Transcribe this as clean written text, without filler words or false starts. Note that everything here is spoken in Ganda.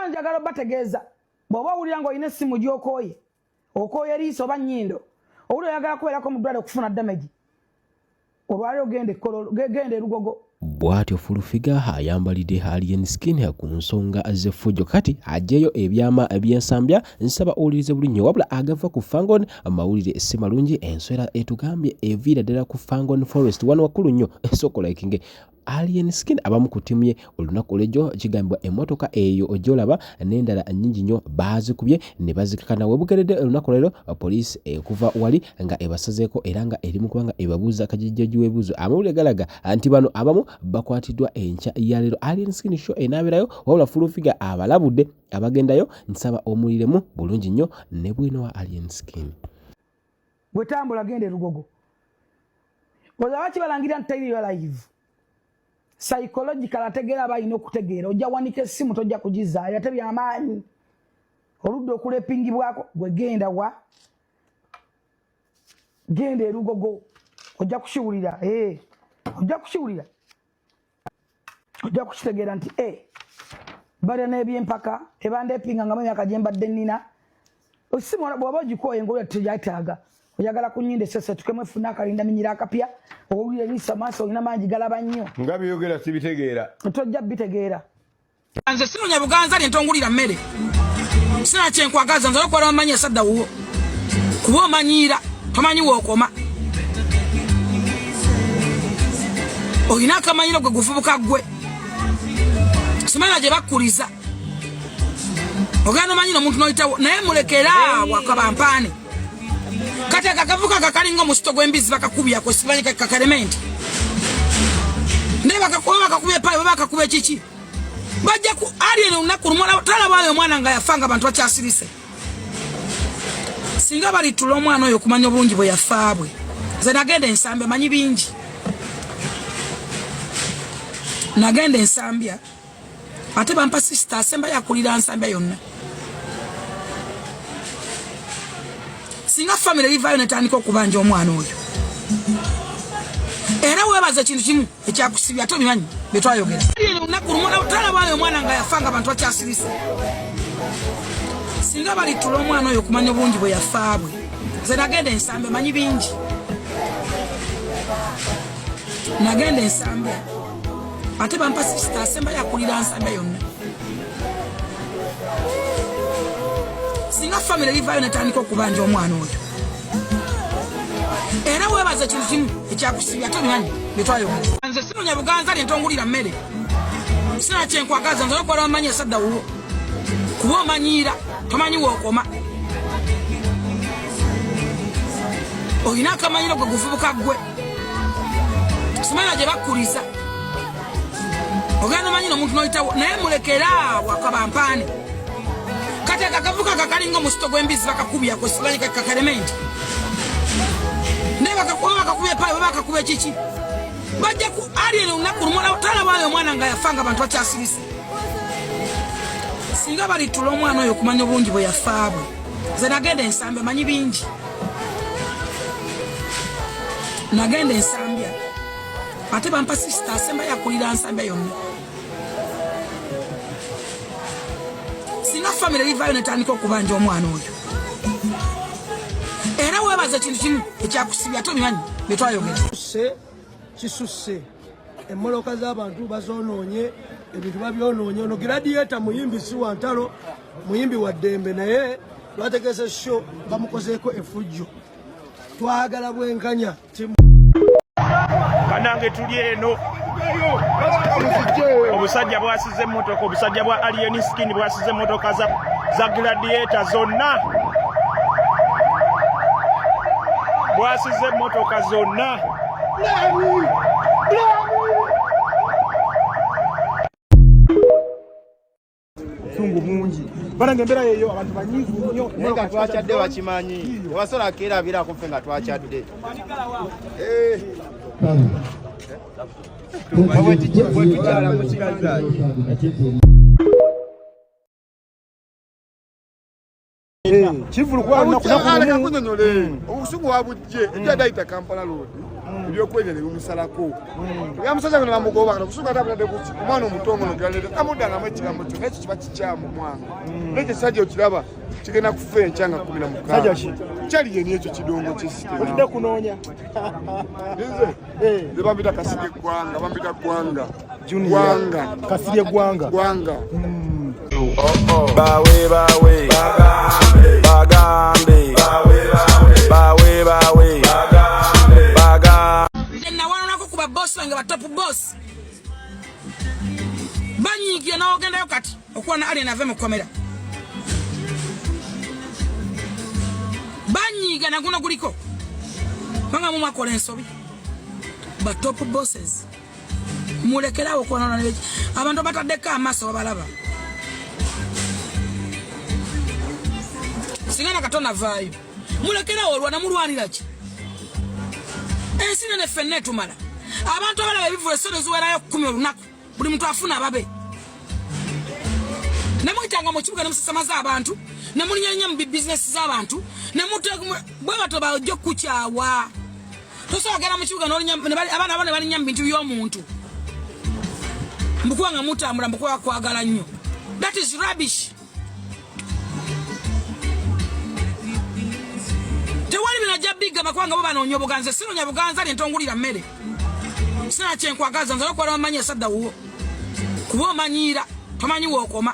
Kakano njagala bategeeza. Bw'oba owulira ng'olina essimu gy'okooye. Okooye liiso oba nnyindo. Owulira oyagala kubeerako mu ddwaliro okufuna damage. Olwaliro gende Lugogo. Bwatyo Fulfiga ayambalidde Alienskin ku nsonga z'effujjo kati ajjeyo ebyama eby'ensambya nsaba owulirize bulungi wabula agava ku Fangon amawulire si malungi enswera etugambye eviira ddala ku Fangon Forest wano wakkulu nnyo esoko likinge Alienskin abamu ku ttiimu ye olunaku olw'ejjo kigambibwa emmotoka eyo ojolaba n'endala nnyingi nnyo baazikubye ne bazikakana we bugeredde olunaku leero poliisi ekuva wali nga ebasazeeko era nga erimu kubanga ebabuuza kajijjaji w'ebibuuzo amawulire galaga anti bano abamu bakwatiddwa enkya ya leero Alienskin show enaabirayo wabula Fulfiga abalabudde abagendayo nsaba omuliremu bulungi nnyo ne bwino wa Alienskin. Bwetambula gende Lugogo. Bw'ozaba kibalangira nti tayiriyo live. Psychological ategeera bayina okutegeera ojja wanika essimu tojja kugizaayo ate byamaanyi oludde okulepingibwako gwe genda wa genda Lugogo ojja kukiwulira ojja kukiwulira ojja kukitegeera nti bali n'ebyempaka tebandepinga nga myaka gye mbadde nnina essimu bw'oba ogikooye ng'olya tegyetaaga oyagala kunyinde sese tukemu efuna akalinda minyira akapya owulire lisa maaso olina mangi galaba nnyo nga byogera sibitegeera tojja bitegeera nze sinonya Buganza ntongulira mmere sina kyenkwagaza nze okwala amanyi asadda wuwo kuba omanyira tomanyi wookoma olina akamanyiro gwe guvubuka gwe simanya gye bakkuliza ogenda omanyira omuntu n'oyitawo naye mulekera wakabampaane kati akakavuka kakalinga omusito gw'embizi bakakubya kwe simanyi kakalementi naye bakakubya pale bakakuba ekiki bajja ku alien olunaku lumu talabaayo omwana nga yafanga abantu bakyasirise singa balitula omwana oyo okumanya obulungi bwe yafaabwe nze nagenda ensambya manyi bingi nagenda ensambya ate bampa sisita asemba yakulira nsambya yonna singa family livayo netandika okubanja omwana oyo era webaza ekintu kimu ekyakusibya ate obimanyi betwayogera olunaku lumu talabaayo omwana nga yafanga abantu bakyasirise singa balitula omwana oyo okumanya obulungi bwe yafaabwe nze nagenda ensambya manyi bingi nagenda ensambya ate bampa sisita asemba yakulira nsambya yonna singa family livayo netandika okubanja omwana oyo era webaza ekintu kimu ekyakusibya ate obimanyi betwayogera nze sinonya Buganza ntongulira mmere sina kyenkwagaza nze okwala amanyi asadda wuwo kuba omanyira tomanyi wookoma olina akamanyiro gwe guvubuka gwe simanya gye bakkuliza ogenda omanyira omuntu n'oyitawo naye mulekera wakabampaane kati akakavuka kakalinga omusito gw'embizi bakakubya kwe simanyi kakalementi naye bakakubya pale bakakuba ekiki bajja ku alien olunaku lumu talabaayo omwana nga yafanga abantu bakyasirise singa balitula omwana oyo okumanya obulungi bwe yafaabwe nze nagenda ensambya manyi bingi nagenda ensambya ate bampa sisita asemba yakulira nsambya yonna singa family livayo netandika okubanja omwana oyo era webaza ekintu kimu ekyakusibya ate obimanyi betwayogera kisusse emmoloka z'abantu bazonoonye ebintu babyonoonye ono giradiyeeta muyimbi si wa ntalo muyimbi wa ddembe naye lwategeeza sho bamukozeeko effujjo twagala bwenkanya kanange tuli eno obusajja bwasize emmotoka obusajja bwa Alienskin bwasize emmotoka za gladiator zonna bwasize emmotoka zonna sungu mungi baranga embera yeyo abantu banyivu nnyo nga twakyadde bakimanyi wasola keera abirako ffe nga twakyadde bwetukyala mu kigazaali kivulu kunyonyole obusugu wabujje ejja dayita Kampala Road ebyokwenya ne bimusalako yamusajja ngo ne bamugoba kana kusuka tabulade kuti omwana omutongo nogalete amuddangamu ekigambo kyo nekyo kiba kikyamu mwanga nekyo sajja okiraba kigenda kufa enkyanga 16 kyali yeni ekyo kidongo kyesitema otidde kunoonya nze bambita kasirye gwanga bambita gwanga kasirye gwanga bawe bagambe nawanonako kuba boss wange batop boss banyiigira nawogendayo kati okuba na alien ave mukomera banyiiga naguno guliko banga mumakola ensobi batop bosses mulekerawo okwanona nebeki abantu bataddeko amaaso babalaba singana katona vaayo mulekerawo olwana mulwanira ki ensi nene ffenna etumala abantu abalaba ebivula essodo ziwerayo 10 olunaku buli muntu afuna ababe nemuyitanga mu kibuga nemusasamaza abantu nemulinyanya mu bizinesi z'abantu bwe bato bajja okukukyawa tosobogera mu kibuga abaana abo ne balinya mu bintu by'omuntu mbukuba nga mutambula mbukuba kwagala nnyo. That is rubbish. Tewali binaja biga bakwanga baba nonyo buganza sino nya buganza lentongulira mmere. Sina kyenkwagaza nzalo kwa manya sadda wo. Kubo manyira tomanyi wokoma.